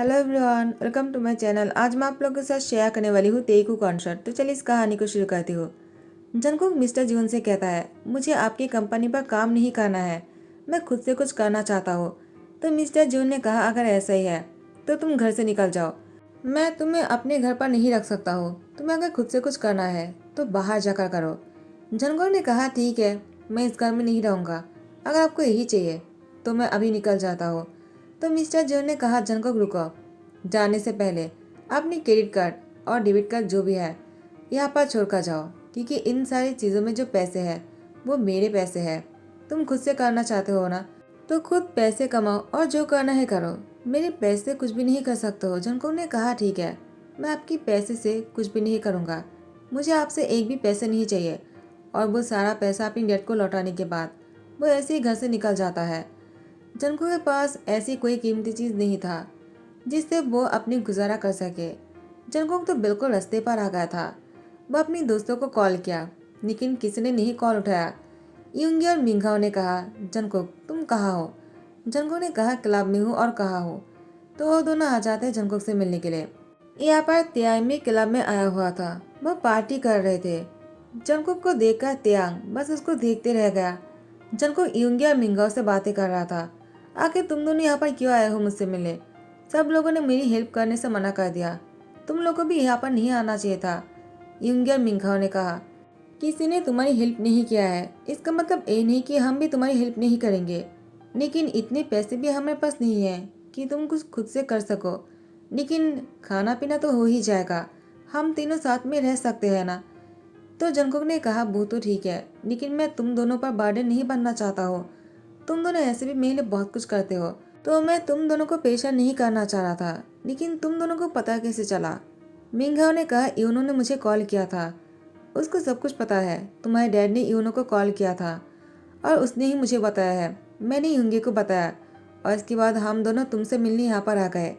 Hello everyone, welcome to my channel. आज मैं आप लोगों के साथ शेयर करने वाली हूँ तेईकू कॉन्सर्ट। तो चलिए इस कहानी को शुरू करती हूँ। जंगकुक मिस्टर जीवन से कहता है, मुझे आपकी कंपनी पर काम नहीं करना है, मैं खुद से कुछ करना चाहता हूँ। तो मिस्टर जीवन ने कहा, अगर ऐसा ही है तो तुम घर से निकल जाओ, मैं तुम्हें अपने घर पर नहीं रख सकता हूँ। तुम्हें अगर खुद से कुछ करना है तो बाहर जाकर करो। जंगकुक ने कहा, ठीक है, मैं इस घर में नहीं रहूँगा। अगर आपको यही चाहिए तो मैं अभी निकल जाता हूँ। तो मिस्टर जॉन ने कहा, जंगकुक रुको, जाने से पहले अपनी क्रेडिट कार्ड और डेबिट कार्ड जो भी है यहाँ पर छोड़ कर जाओ, क्योंकि इन सारी चीज़ों में जो पैसे हैं वो मेरे पैसे हैं। तुम खुद से करना चाहते हो ना, तो खुद पैसे कमाओ और जो करना है करो। मेरे पैसे कुछ भी नहीं कर सकते हो। जंगकुक ने कहा, ठीक है, मैं आपकी पैसे से कुछ भी नहीं करूँगा, मुझे आपसे एक भी पैसे नहीं चाहिए। और वो सारा पैसा अपनी डेट को लौटाने के बाद वो ऐसे ही घर से निकल जाता है। जंगकुक के पास ऐसी कोई कीमती चीज़ नहीं था जिससे वो अपनी गुजारा कर सके। जंगकुक तो बिल्कुल रास्ते पर आ गया था। वो अपनी दोस्तों को कॉल किया, लेकिन किसी ने नहीं कॉल उठाया। यूंगी और मिंघाओ ने कहा, जंगकुक तुम कहाँ हो? जंगकुक ने कहा, क्लब में हूँ। और कहाँ हो? तो वो दोनों आ जाते हैं जंगकुक से मिलने के लिए। यहाँ पर त्यांग भी क्लब में आया हुआ था, वो पार्टी कर रहे थे। जंगकुक को देखकर त्यांग बस उसको देखते रह गया। जंगकुक यूंगी और मिंगाओ से बातें कर रहा था, आखिर तुम दोनों यहाँ पर क्यों आए हो मुझसे मिलने? सब लोगों ने मेरी हेल्प करने से मना कर दिया, तुम लोगों को भी यहाँ पर नहीं आना चाहिए था। यूंगी और मिंगाओ ने कहा, किसी ने तुम्हारी हेल्प नहीं किया है, इसका मतलब ये नहीं कि हम भी तुम्हारी हेल्प नहीं करेंगे, लेकिन इतने पैसे भी हमारे पास नहीं है कि तुम कुछ खुद से कर सको। लेकिन खाना पीना तो हो ही जाएगा, हम तीनों साथ में रह सकते हैं ना? तो जंगकुक ने कहा, वो तो ठीक है, लेकिन मैं तुम दोनों पर बर्डन नहीं बनना चाहता हूँ। तुम दोनों ऐसे भी मेरे लिए बहुत कुछ करते हो, तो मैं तुम दोनों को परेशान नहीं करना चाह रहा था। लेकिन तुम दोनों को पता कैसे चला? मिंघाओ ने कहा, यूनो ने मुझे कॉल किया था, उसको सब कुछ पता है। तुम्हारे डैड ने यूनो को कॉल किया था और उसने ही मुझे बताया है। मैंने यूंगी को बताया और इसके बाद हम दोनों तुमसे मिलने यहाँ पर आ गए।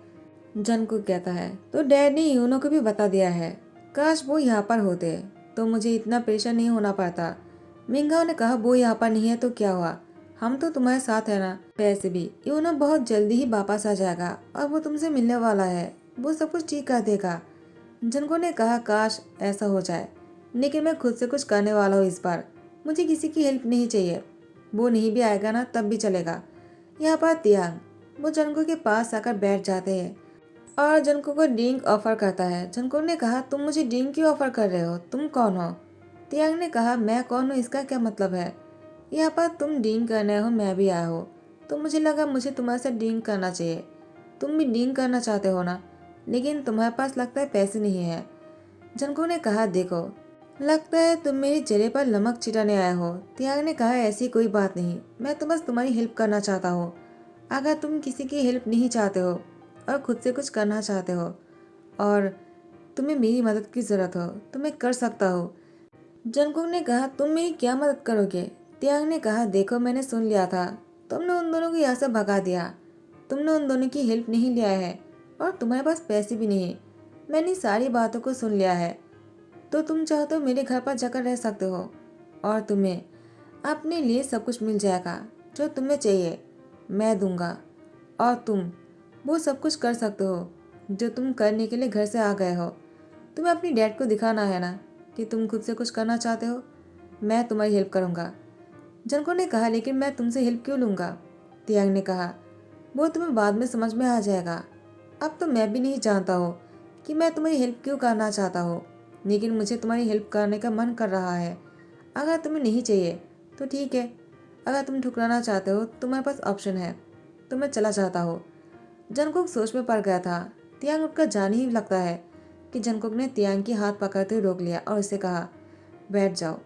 जंगकुक कहता है, तो डैड ने यूनो को भी बता दिया है। काश वो यहाँ पर होते तो मुझे इतना परेशान नहीं होना पड़ता। मिंगाओ ने कहा, वो यहाँ पर नहीं है तो क्या हुआ, हम तो तुम्हारे साथ है ना। वैसे भी यूनो बहुत जल्दी ही वापस आ जाएगा और वो तुमसे मिलने वाला है, वो सब कुछ ठीक कर देगा। जंगकुक ने कहा, काश ऐसा हो जाए, लेकिन मैं खुद से कुछ करने वाला हूँ इस बार, मुझे किसी की हेल्प नहीं चाहिए। वो नहीं भी आएगा ना तब भी चलेगा। यहाँ पर तियांग वो जंगकुक के पास आकर बैठ जाते हैं और जंगकुक को ड्रिंक ऑफर करता है। जंगकुक ने कहा, तुम मुझे ड्रिंक क्यों ऑफर कर रहे हो, तुम कौन हो? तियांग ने कहा, मैं कौन हूँ इसका क्या मतलब है? यहाँ पर तुम ड्रिंक करने हो, मैं भी आया हूँ, तो मुझे लगा मुझे तुम्हारे साथ ड्रिंक करना चाहिए। तुम भी ड्रिंक करना चाहते हो ना, लेकिन तुम्हारे पास लगता है पैसे नहीं है। जंगकुक ने कहा, देखो, लगता है तुम मेरी चेहरे पर नमक छिटाने आए हो। तियांग ने कहा, ऐसी कोई बात नहीं, मैं तो बस तुम्हारी हेल्प करना चाहता हूँ। अगर तुम किसी की हेल्प नहीं चाहते हो और खुद से कुछ करना चाहते हो और तुम्हें मेरी मदद की ज़रूरत हो तो मैं कर सकता हूँ। जंगकुक ने कहा, तुम मेरी क्या मदद करोगे? तियांग ने कहा, देखो, मैंने सुन लिया था, तुमने उन दोनों को यहाँ से भगा दिया, तुमने उन दोनों की हेल्प नहीं लिया है और तुम्हारे पास पैसे भी नहीं। मैंने सारी बातों को सुन लिया है, तो तुम चाहो तो मेरे घर पर जाकर रह सकते हो और तुम्हें अपने लिए सब कुछ मिल जाएगा जो तुम्हें चाहिए, मैं दूंगा। और तुम वो सब कुछ कर सकते हो जो तुम करने के लिए घर से आ गए हो। तुम्हें अपनी डैड को दिखाना है ना कि तुम खुद से कुछ करना चाहते हो। मैं तुम्हारी हेल्प करूँगा। जंको ने कहा, लेकिन मैं तुमसे हेल्प क्यों लूँगा? तियांग ने कहा, वो तुम्हें बाद में समझ में आ जाएगा। अब तो मैं भी नहीं जानता हूँ कि मैं तुम्हारी हेल्प क्यों करना चाहता हूँ, लेकिन मुझे तुम्हारी हेल्प करने का मन कर रहा है। अगर तुम्हें नहीं चाहिए तो ठीक है, अगर तुम ठुकराना चाहते हो तो तुम्हारे पास ऑप्शन है, तो मैं चला जाता हूँ। जंगकुक सोच में पड़ गया था। तियांग उठकर जाने ही लगता है कि जंगकुक ने तियांग की हाथ पकड़ते हुए रोक लिया और उसे कहा, बैठ जाओ।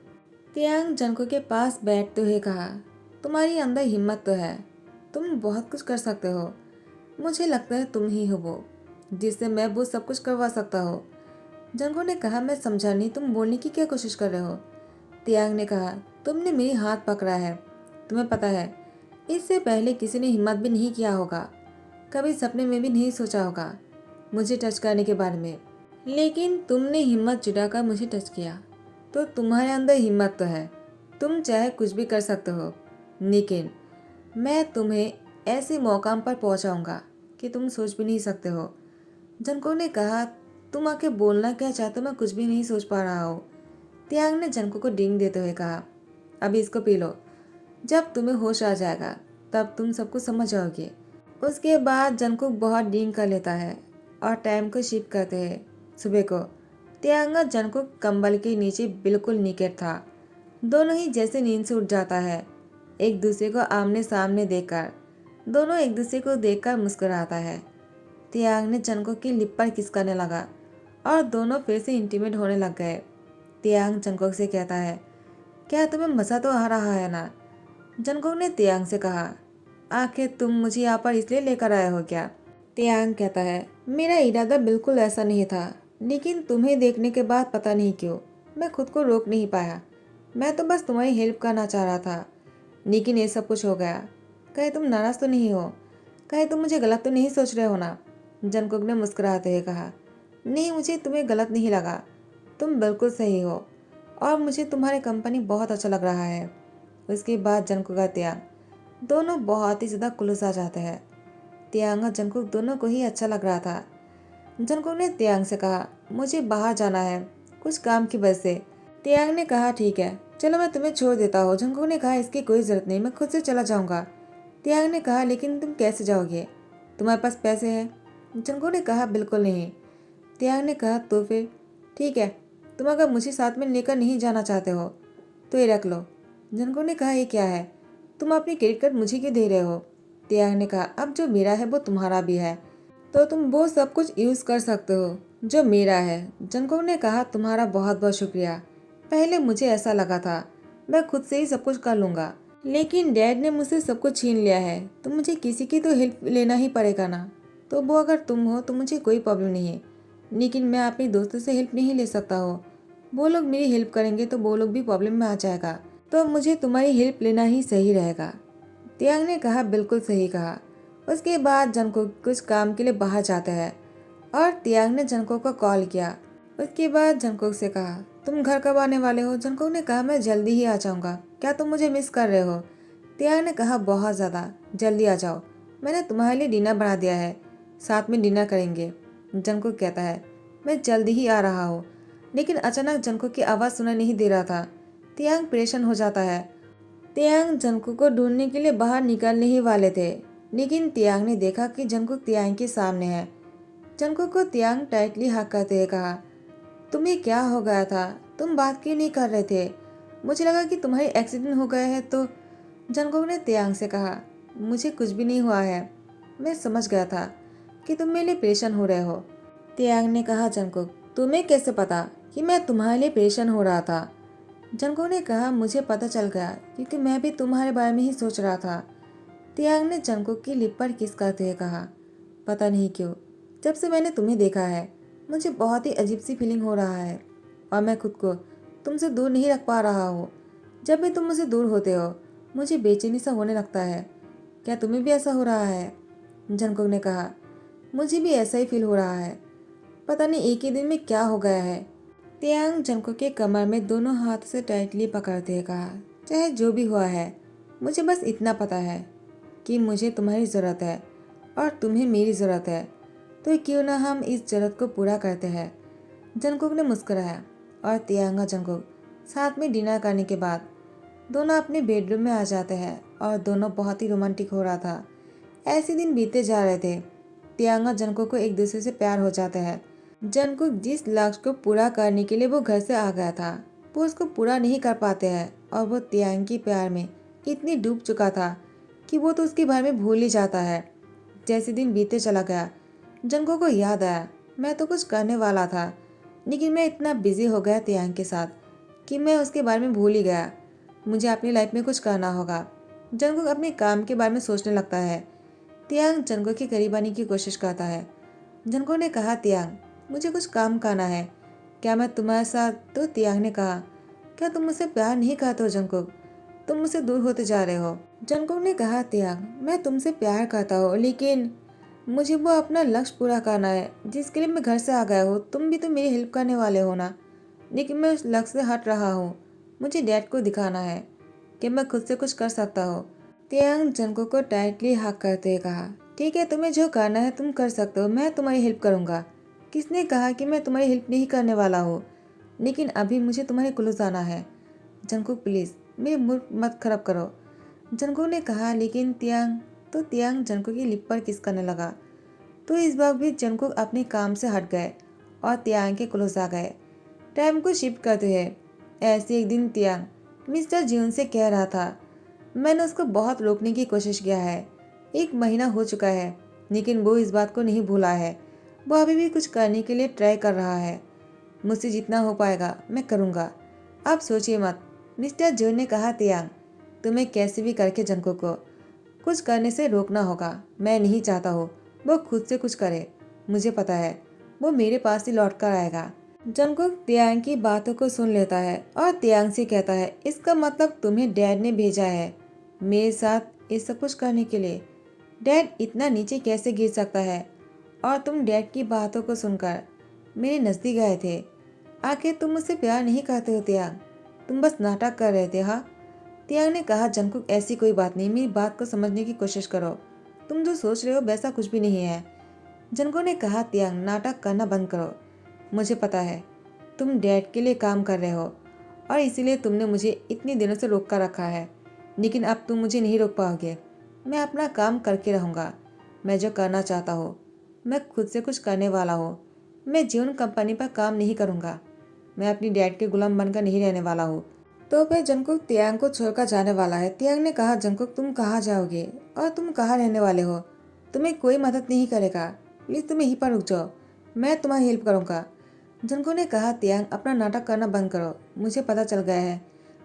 तियांग जंगकुक के पास बैठते हुए कहा, तुम्हारी अंदर हिम्मत तो है, तुम बहुत कुछ कर सकते हो। मुझे लगता है तुम ही हो वो जिससे मैं वो सब कुछ करवा सकता हूँ। जंगकुक ने कहा, मैं समझा नहीं, तुम बोलने की क्या कोशिश कर रहे हो? तियांग ने कहा, तुमने मेरी हाथ पकड़ा है, तुम्हें पता है इससे पहले किसी ने हिम्मत भी नहीं किया होगा, कभी सपने में भी नहीं सोचा होगा मुझे टच करने के बारे में, लेकिन तुमने हिम्मत जुटाकर मुझे टच किया, तो तुम्हारे अंदर हिम्मत तो है, तुम चाहे कुछ भी कर सकते हो। लेकिन मैं तुम्हें ऐसे मौकाम पर पहुंचाऊंगा कि तुम सोच भी नहीं सकते हो। जंगकुक ने कहा, तुम आके बोलना क्या चाहते हो, मैं कुछ भी नहीं सोच पा रहा हूँ। तियांग ने जंगकुक को डींग देते हुए कहा, अभी इसको पी लो, जब तुम्हें होश आ जाएगा तब तुम सब कुछ समझ जाओगे। उसके बाद जंगकुक बहुत डींग कर लेता है और टाइम को शिफ्ट करते हैं सुबह को। तियांग और जंगकुक कंबल के नीचे बिल्कुल निकट था। दोनों ही जैसे नींद से उठ जाता है, एक दूसरे को आमने सामने देखकर। दोनों एक दूसरे को देखकर मुस्कुराता है। तियांग ने जंगकुक की लिप पर किस करने लगा और दोनों फिर से इंटीमेट होने लग गए। तियांग जंगकुक से कहता है, क्या तुम्हें मज़ा तो आ रहा है ना? जंगकुक ने तियांग से कहा, आखिर तुम मुझे यहाँ पर इसलिए लेकर आए हो क्या? तियांग कहता है, मेरा इरादा बिल्कुल ऐसा नहीं था, लेकिन तुम्हें देखने के बाद पता नहीं क्यों मैं खुद को रोक नहीं पाया। मैं तो बस तुम्हारी हेल्प करना चाह रहा था, लेकिन ये सब कुछ हो गया। कहीं तुम नाराज़ तो नहीं हो? कहीं तुम मुझे गलत तो नहीं सोच रहे हो ना? जंगकुक ने मुस्कुराते हुए कहा, नहीं, मुझे तुम्हें गलत नहीं लगा, तुम बिल्कुल सही हो और मुझे तुम्हारी कंपनी बहुत अच्छा लग रहा है। उसके बाद जंगकुक और तियांग दोनों बहुत ही ज़्यादा क्लोज आ जाते हैं। तियांग और जंगकुक दोनों को ही अच्छा लग रहा था। जंगकुक ने तियांग से कहा, मुझे बाहर जाना है कुछ काम की वजह से। तियांग ने कहा, ठीक है, चलो मैं तुम्हें छोड़ देता हूँ। जंगकुक ने कहा, इसकी कोई ज़रूरत नहीं, मैं खुद से चला जाऊँगा। तियांग ने कहा, लेकिन तुम कैसे जाओगे? तुम्हारे पास पैसे हैं? जंगकुक ने कहा, बिल्कुल नहीं। तियांग ने कहा, तो फिर ठीक है, तुम अगर मुझे साथ में लेकर नहीं जाना चाहते हो तो ये रख लो। जंगकुक ने कहा, ये क्या है? तुम अपनी क्रेडिट कार्ड मुझे क्यों दे रहे हो? तियांग ने कहा, अब जो मेरा है वो तुम्हारा भी है, तो तुम वो सब कुछ यूज़ कर सकते हो जो मेरा है। जंगकुक ने कहा, तुम्हारा बहुत बहुत शुक्रिया। पहले मुझे ऐसा लगा था मैं खुद से ही सब कुछ कर लूँगा, लेकिन डैड ने मुझसे सब कुछ छीन लिया है, तो मुझे किसी की तो हेल्प लेना ही पड़ेगा ना। तो वो अगर तुम हो तो मुझे कोई प्रॉब्लम नहीं है, लेकिन मैं अपने दोस्तों से हेल्प नहीं ले सकता हो। वो लोग मेरी हेल्प करेंगे तो वो लोग भी प्रॉब्लम में आ जाएगा, तो मुझे तुम्हारी हेल्प लेना ही सही रहेगा। तियांग ने कहा, बिल्कुल सही कहा। उसके बाद जंगकुक कुछ काम के लिए बाहर जाता है और तियांग ने जंगकुक को कॉल किया। उसके बाद जंगकुक से कहा, तुम घर कब आने वाले हो? जंगकुक ने कहा, मैं जल्दी ही आ जाऊँगा, क्या तुम मुझे मिस कर रहे हो? तियांग ने कहा, बहुत ज़्यादा, जल्दी आ जाओ, मैंने तुम्हारे लिए डिनर बना दिया है, साथ में डिनर करेंगे। जंगकुक कहता है, मैं जल्दी ही आ रहा हूँ। लेकिन अचानक जंगकुक की आवाज़ सुनाई नहीं दे रहा था। तियांग परेशान हो जाता है। तियांग जंगकुक को ढूंढने के लिए बाहर निकलने ही वाले थे, लेकिन तियांग ने देखा कि जंगकुक तियांग के सामने है। जंगकुक को तियांग टाइटली हक करते हुए कहा, तुम्हें क्या हो गया था? तुम बात क्यों नहीं कर रहे थे? मुझे लगा कि तुम्हारी एक्सीडेंट हो गया है। तो जंगकुक ने तियांग से कहा, मुझे कुछ भी नहीं हुआ है, मैं समझ गया था कि तुम मेरे लिए परेशान हो रहे हो। तियांग ने कहा, जंगकुक, तुम्हें कैसे पता कि मैं तुम्हारे लिए परेशान हो रहा था? जंगकुक ने कहा, मुझे पता चल गया क्योंकि मैं भी तुम्हारे बारे में ही सोच रहा था। तियांग ने जंगकुक की लिप पर किस करते हुए कहा, पता नहीं क्यों जब से मैंने तुम्हें देखा है मुझे बहुत ही अजीब सी फीलिंग हो रहा है और मैं खुद को तुमसे दूर नहीं रख पा रहा हूँ। जब भी तुम मुझसे दूर होते हो मुझे बेचैनी सा होने लगता है। क्या तुम्हें भी ऐसा हो रहा है? जंगकुक ने कहा, मुझे भी ऐसा ही फील हो रहा है, पता नहीं एक ही दिन में क्या हो गया है। तियांग जंगकुक के कमर में दोनों हाथ से टाइटली पकड़ते हुए कहा, चाहे जो भी हुआ है मुझे बस इतना पता है कि मुझे तुम्हारी ज़रूरत है और तुम्हें मेरी ज़रूरत है, तो क्यों ना हम इस ज़रूरत को पूरा करते हैं। जंगकुक ने मुस्कुराया और तियांग और जंगकुक साथ में डिनर करने के बाद दोनों अपने बेडरूम में आ जाते हैं और दोनों बहुत ही रोमांटिक हो रहा था। ऐसे दिन बीते जा रहे थे। तियांग और जंगकुक को एक दूसरे से प्यार हो जाता है। जंगकुक जिस लक्ष्य को पूरा करने के लिए वो घर से आ गया था वो उसको पूरा नहीं कर पाते हैं और वो तियांग के प्यार में इतनी डूब चुका था कि वो तो उसके बारे में भूल ही जाता है। जैसे दिन बीते चला गया जंगकुक को याद आया, मैं तो कुछ करने वाला था लेकिन मैं इतना बिजी हो गया तियांग के साथ कि मैं उसके बारे में भूल ही गया। मुझे अपनी लाइफ में कुछ करना होगा। जंगकुक अपने काम के बारे में सोचने लगता है। तियांग जंगकुक के करीब आने की कोशिश करता है। जंगकुक ने कहा, तियांग, मुझे कुछ काम करना है, क्या मैं तुम्हारे साथ? तो तियांग ने कहा, क्या तुम मुझसे प्यार नहीं करते हो जंगकुक? तुम मुझसे दूर होते जा रहे हो। जंगकुक ने कहा, तियांग, मैं तुमसे प्यार करता हूँ लेकिन मुझे वो अपना लक्ष्य पूरा करना है जिसके लिए मैं घर से आ गया हूँ। तुम भी तो मेरी हेल्प करने वाले हो ना, लेकिन मैं उस लक्ष्य से हट रहा हूँ। मुझे डैड को दिखाना है कि मैं खुद से कुछ कर सकता हूँ। तियांग जंगकुक को टाइटली हक करते हुए कहा, ठीक है, तुम्हें जो करना है तुम कर सकते हो, मैं तुम्हारी हेल्प करूँगा। किसने कहा कि मैं तुम्हारी हेल्प नहीं करने वाला हूँ? लेकिन अभी मुझे तुम्हारे क्लोज आना है। जंगकुक प्लीज़ मेरे मूड मत खराब करो, जंगकुक ने कहा। लेकिन तियांग जंगकुक की लिप पर किस करने लगा। तो इस बार भी जंगकुक अपने काम से हट गए और तियांग के क्लोज आ गए। टाइम को शिफ्ट करते हैं। ऐसे एक दिन तियांग मिस्टर जीवन से कह रहा था, मैंने उसको बहुत रोकने की कोशिश किया है। 1 महीना हो चुका है, लेकिन वो इस बात को नहीं भूला है। वो अभी भी कुछ करने के लिए ट्राई कर रहा है। मुझसे जितना हो पाएगा मैं करूँगा, आप सोचिए मत। मिस्टर जो ने कहा। तियांग, तुम्हें कैसे भी करके जंगकुक को कुछ करने से रोकना होगा। मैं नहीं चाहता हूँ वो खुद से कुछ करे। मुझे पता है वो मेरे पास ही लौट कर आएगा। जंगकुक तियांग की बातों को सुन लेता है और तियांग से कहता है, इसका मतलब तुम्हें डैड ने भेजा है मेरे साथ ये सब कुछ करने के लिए। डैड इतना नीचे कैसे गिर सकता है? और तुम डैड की बातों को सुनकर मेरे नज़दीक आए थे। आखिर तुम मुझसे प्यार नहीं करते हो तियांग, तुम बस नाटक कर रहे थे। हाँ, तियांग ने कहा। जंगकुक ऐसी कोई बात नहीं, मेरी बात को समझने की कोशिश करो। तुम जो सोच रहे हो वैसा कुछ भी नहीं है। जंगकुक ने कहा। तियांग, नाटक करना बंद करो। मुझे पता है तुम डैड के लिए काम कर रहे हो और इसीलिए तुमने मुझे इतनी दिनों से रोक कर रखा है, लेकिन अब तुम मुझे नहीं रोक पाओगे। मैं अपना काम करके रहूँगा। मैं जो करना चाहता हूँ मैं खुद से कुछ करने वाला हूँ। मैं जीवन कंपनी पर काम नहीं करूँगा। मैं अपनी डैड के गुलाम बनकर नहीं रहने वाला हूँ। तो फिर जंगकुक तियांग को छोड़कर जाने वाला है। तियांग ने कहा, जंगकुक तुम कहाँ जाओगे और तुम कहाँ रहने वाले हो? तुम्हें कोई मदद नहीं करेगा। प्लीज़ तुम यहीं पर रुक जाओ, मैं तुम्हारी हेल्प करूँगा। जंगकुक ने कहा। तियांग, अपना नाटक करना बंद करो। मुझे पता चल गया है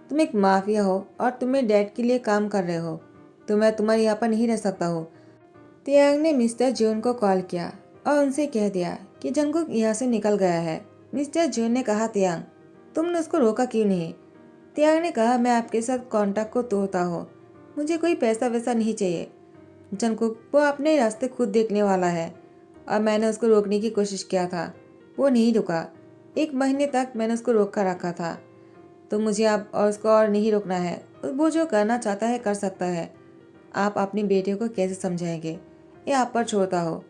तुम एक माफिया हो और तुम मेरे डैड के लिए काम कर रहे हो, तो मैं तुम्हारे यहाँ पर नहीं रह सकता हूँ। तियांग ने मिस्टर जून को कॉल किया और उनसे कह दिया कि जंगकुक यहाँ से निकल गया है। मिस्टर जून ने कहा, तियांग तुमने उसको रोका क्यों नहीं? तियांग ने कहा, मैं आपके साथ कॉन्टैक्ट को तोड़ता हूँ, मुझे कोई पैसा वैसा नहीं चाहिए। जंगकुक वो अपने रास्ते खुद देखने वाला है और मैंने उसको रोकने की कोशिश किया था, वो नहीं रुका। 1 महीने तक मैंने उसको रोक कर रखा था, तो मुझे अब और उसको और नहीं रोकना है। वो जो करना चाहता है कर सकता है। आप अपनी बेटे को कैसे समझाएंगे, ये आप पर छोड़ता हो।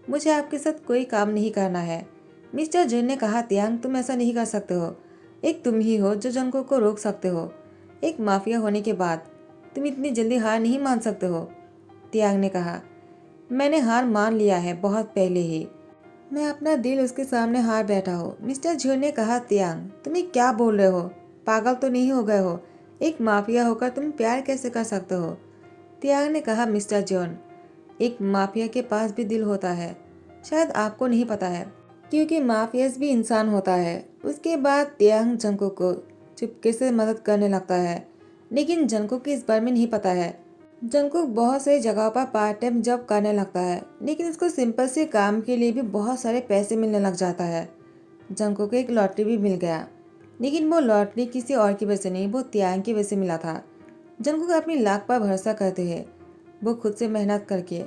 मुझे आपके साथ कोई काम नहीं करना है। मिस्टर जिन ने कहा। तियांग, तुम ऐसा नहीं कर सकते हो। एक तुम ही हो जो जंगकुक को रोक सकते हो। एक माफिया होने के बाद तुम इतनी जल्दी हार नहीं मान सकते हो। तियांग ने कहा, मैंने हार मान लिया है बहुत पहले ही। मैं अपना दिल उसके सामने हार बैठा हूँ। मिस्टर झूर ने कहा। तियांग, तुम ये क्या बोल रहे हो? पागल तो नहीं हो गए हो? एक माफिया होकर तुम प्यार कैसे कर सकते हो? तियांग ने कहा। मिस्टर जॉन, एक माफिया के पास भी दिल होता है, शायद आपको नहीं पता है, क्योंकि माफियाज भी इंसान होता है। उसके बाद तियांग जंगकुक को चुपके से मदद करने लगता है, लेकिन जंगकुक को इस बारे में नहीं पता है। जंगकुक बहुत सारी जगहों पर पार्ट टाइम जॉब करने लगता है, लेकिन उसको सिंपल से काम के लिए भी बहुत सारे पैसे मिलने लग जाता है। जंगकुक को एक लॉटरी भी मिल गया, लेकिन वो लॉटरी किसी और की वजह से नहीं, वो तियांग की वजह से मिला था। जंगकुक अपनी लाख पर भरोसा करते हैं। वो खुद से मेहनत करके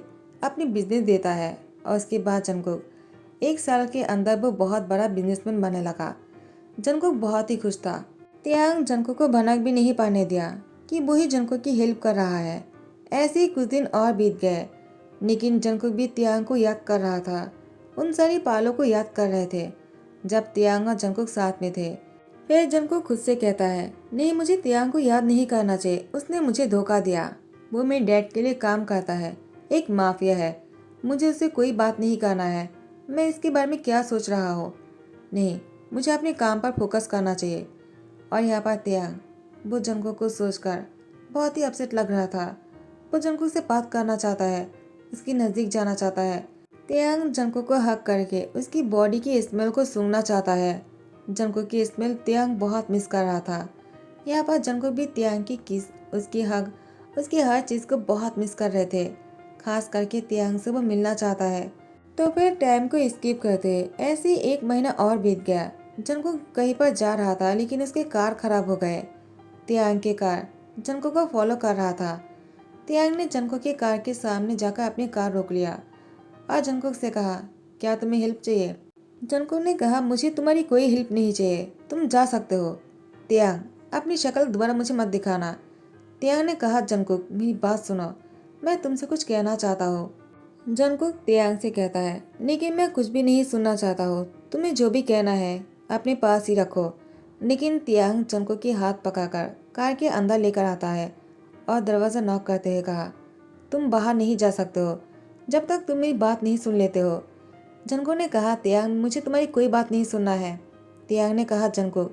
अपनी बिजनेस देता है और उसके बाद जंगकुक 1 साल के अंदर वो बहुत बड़ा बिजनेसमैन बनने लगा। जंगकुक बहुत ही खुश था। तियांग जंगकुक को भनक भी नहीं पाने दिया कि वो ही जंगकुक की हेल्प कर रहा है। ऐसे ही कुछ दिन और बीत गए, लेकिन जंगकुक भी तियांग को याद कर रहा था। उन सारी पालों को याद कर रहे थे जब तियांग और जंगकुक साथ में थे। फिर जंगकुक खुद से कहता है, नहीं, मुझे तियांग को याद नहीं करना चाहिए। उसने मुझे धोखा दिया। वो मेरे डैड के लिए काम करता है, एक माफिया है। मुझे उससे कोई बात नहीं करना है। मैं इसके बारे में क्या सोच रहा हूँ? नहीं, मुझे अपने काम पर फोकस करना चाहिए। और यहाँ पर तियांग वो जंगकुक को सोचकर बहुत ही अपसेट लग रहा था। वो जंगकुक से बात करना चाहता है, उसके नज़दीक जाना चाहता है। तियांग जंगकुक को हक करके उसकी बॉडी की स्मेल को सूंघना चाहता है। जंगकुक की स्मेल तियांग बहुत मिस कर रहा था। यहाँ पर जंगकुक भी तियांग की किस, उसकी हग, उसकी हर चीज़ को बहुत मिस कर रहे थे। खास करके तियांग से वो मिलना चाहता है। तो फिर टाइम को स्किप करते ऐसे ही 1 महीना और बीत गया। जंगकुक कहीं पर जा रहा था, लेकिन उसके कार खराब हो गए। तियांग के कार जंगकुक को फॉलो कर रहा था। तियांग ने जंगकुक की कार के सामने जाकर अपनी कार रोक लिया और जंगकुक से कहा, क्या तुम्हें हेल्प चाहिए? जंगकुक ने कहा, मुझे तुम्हारी कोई हेल्प नहीं चाहिए, तुम जा सकते हो। तियांग, अपनी शक्ल दोबारा मुझे मत दिखाना। तियांग ने कहा, जंगकुक मेरी बात सुनो, मैं तुमसे कुछ कहना चाहता हूँ। जंगकुक तियांग से कहता है, लेकिन मैं कुछ भी नहीं सुनना चाहता हूँ। तुम्हें जो भी कहना है अपने पास ही रखो। लेकिन तियांग जंगकुक की हाथ पकड़कर कार के अंदर लेकर आता है और दरवाज़ा नॉक करते हुए कहा, तुम बाहर नहीं जा सकते हो जब तक तुम मेरी बात नहीं सुन लेते हो। जंगकुक ने कहा, तियांग मुझे तुम्हारी कोई बात नहीं सुनना है। तियांग ने कहा, जंगकुक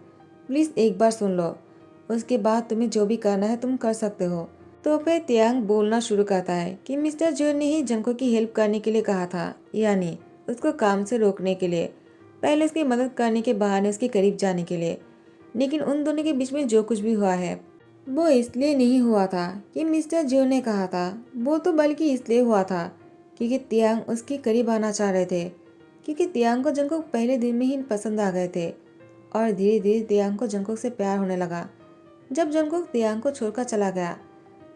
प्लीज़ एक बार सुन लो, उसके बाद तुम्हें जो भी करना है तुम कर सकते हो। तो फिर तियांग बोलना शुरू करता है कि मिस्टर जो ने ही जंगकुक की हेल्प करने के लिए कहा था, यानी उसको काम से रोकने के लिए, पहले उसकी मदद करने के बहाने उसके करीब जाने के लिए। लेकिन उन दोनों के बीच में जो कुछ भी हुआ है वो इसलिए नहीं हुआ था कि मिस्टर जो ने कहा था, वो तो बल्कि इसलिए हुआ था क्योंकि तियांग उसके करीब आना चाह रहे थे। क्योंकि तियांग को जंगकुक पहले दिन में ही पसंद आ गए थे और धीरे धीरे तियांग को जंगकुक से प्यार होने लगा। जब जंगकुक तियांग को छोड़कर चला गया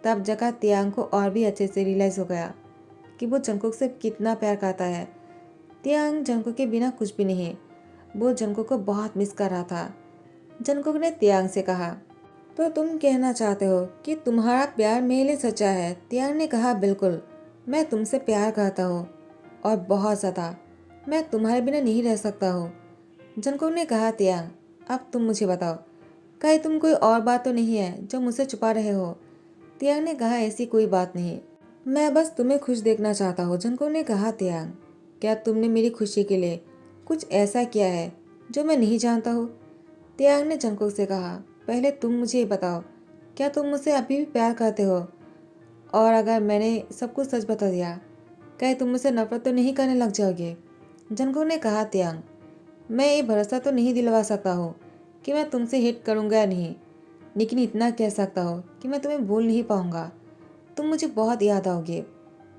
तब जगह तियांग को और भी अच्छे से रियलाइज हो गया कि वो जंगकुक से कितना प्यार करता है। तियांग जंगकुक के बिना कुछ भी नहीं, वो जंगकुक को बहुत मिस कर रहा था। जंगकुक ने तियांग से कहा, तो तुम कहना चाहते हो कि तुम्हारा प्यार मेरे लिए सच्चा है? तियांग ने कहा, बिल्कुल, मैं तुमसे प्यार करता हूँ और बहुत ज़्यादा। मैं तुम्हारे बिना नहीं रह सकता हूँ। जंगकुक ने कहा, तियांग अब तुम मुझे बताओ, कहीं तुम कोई और बात तो नहीं है जो मुझसे छुपा रहे हो? तियांग ने कहा, ऐसी कोई बात नहीं, मैं बस तुम्हें खुश देखना चाहता हूँ। जंगकुक ने कहा, तियांग क्या तुमने मेरी खुशी के लिए कुछ ऐसा किया है जो मैं नहीं जानता हूँ? तियांग ने जंगकुक से कहा, पहले तुम मुझे ये बताओ, क्या तुम मुझसे अभी भी प्यार करते हो? और अगर मैंने सब कुछ सच बता दिया, कहीं तुम मुझसे नफरत तो नहीं करने लग जाओगे? जंगकुक ने कहा, तियांग मैं ये भरोसा तो नहीं दिलवा सकता हूँ कि मैं तुमसे हिट करूँगा या नहीं, लेकिन इतना कह सकता हूँ कि मैं तुम्हें भूल नहीं पाऊँगा। तुम मुझे बहुत याद आओगे।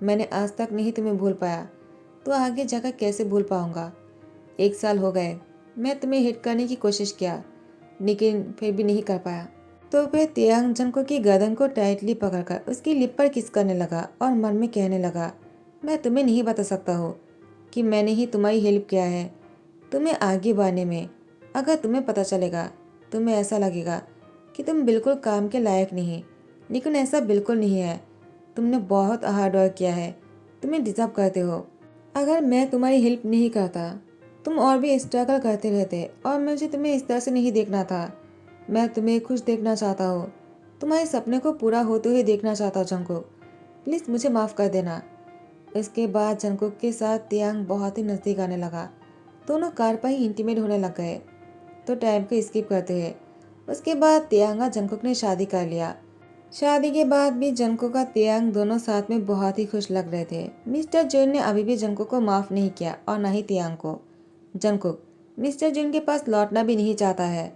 मैंने आज तक नहीं तुम्हें भूल पाया, तो आगे जाकर कैसे भूल पाऊँगा? 1 साल हो गए, मैं तुम्हें हिट करने की कोशिश किया, लेकिन फिर भी नहीं कर पाया। तो फिर तियांग जंगकुक की गर्दन को टाइटली पकड़कर उसकी लिप पर किस करने लगा और मन में कहने लगा, मैं तुम्हें नहीं बता सकता हूँ कि मैंने ही तुम्हारी हेल्प किया है तुम्हें आगे बढ़ने में। अगर तुम्हें पता चलेगा तुम्हें ऐसा लगेगा कि तुम बिल्कुल काम के लायक नहीं, लेकिन ऐसा बिल्कुल नहीं है। तुमने बहुत हार्ड वर्क किया है, तुम्हें डिजर्व करते हो। अगर मैं तुम्हारी हेल्प नहीं करता तुम और भी स्ट्रगल करते रहते और मुझे तुम्हें इस तरह से नहीं देखना था। मैं तुम्हें खुश देखना चाहता हूँ, तुम्हारे सपने को पूरा होते हुए देखना चाहता हूँ। जंगकुक प्लीज़ मुझे माफ़ कर देना। इसके बाद जंगकुक के साथ तियांग बहुत ही नज़दीक आने लगा। दोनों कार पर ही इंटीमेट होने लग गए। तो टाइम को स्किप करते हैं। उसके बाद तियांग और जंगकुक ने शादी कर लिया। शादी के बाद भी जंगकुक और तियांग दोनों साथ में बहुत ही खुश लग रहे थे। मिस्टर जुन ने अभी भी जंगकुक को माफ़ नहीं किया और न ही तियांग को। जंगकुक मिस्टर जुन के पास लौटना भी नहीं चाहता है।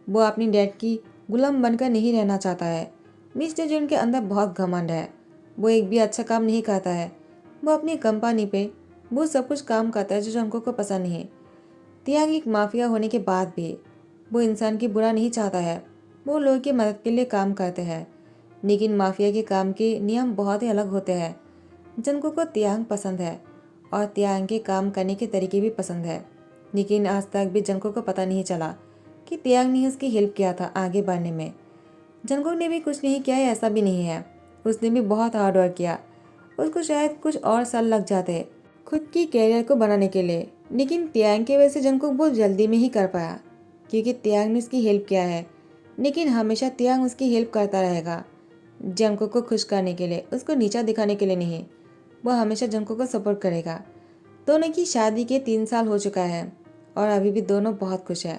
वो अपनी डैड की गुलाम बनकर नहीं रहना चाहता है। मिस्टर जुन के अंदर बहुत घमंड है। वो एक भी अच्छा काम नहीं करता है। वो अपनी कंपनी पे वो सब कुछ काम करता है जो जंगकुक को पसंद नहीं। तियांग एक माफिया होने के बाद भी वो इंसान की बुरा नहीं चाहता है। वो लोगों की मदद के लिए काम करते हैं, लेकिन माफिया के काम के नियम बहुत ही अलग होते हैं। जंगकुक को तियांग पसंद है और तियांग के काम करने के तरीके भी पसंद है, लेकिन आज तक भी जंगकुक को पता नहीं चला कि तियांग ने उसकी हेल्प किया था आगे बढ़ने में। जंगकुक ने भी कुछ नहीं किया है ऐसा भी नहीं है, उसने भी बहुत हार्ड वर्क किया। उसको शायद कुछ और साल लग जाते खुद की कैरियर को बनाने के लिए, लेकिन तियांग की वजह से जंगकुक बहुत जल्दी में ही कर पाया क्योंकि तियांग ने उसकी हेल्प किया है। लेकिन हमेशा तियांग उसकी हेल्प करता रहेगा, जंगकुक को खुश करने के लिए, उसको नीचा दिखाने के लिए नहीं। वो हमेशा जंगकुक को सपोर्ट करेगा। दोनों की शादी के 3 साल हो चुका है और अभी भी दोनों बहुत खुश है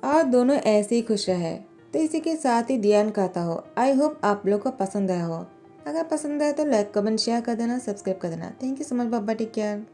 और दोनों ऐसे ही खुश रहे। तो इसी के साथ ही ध्यान करता हो। आई होप आप लोग को पसंद आया हो। अगर पसंद आया तो लाइक कमेंट शेयर कर देना, सब्सक्राइब कर देना। थैंक यू सो मच, बाबा, टेक केयर।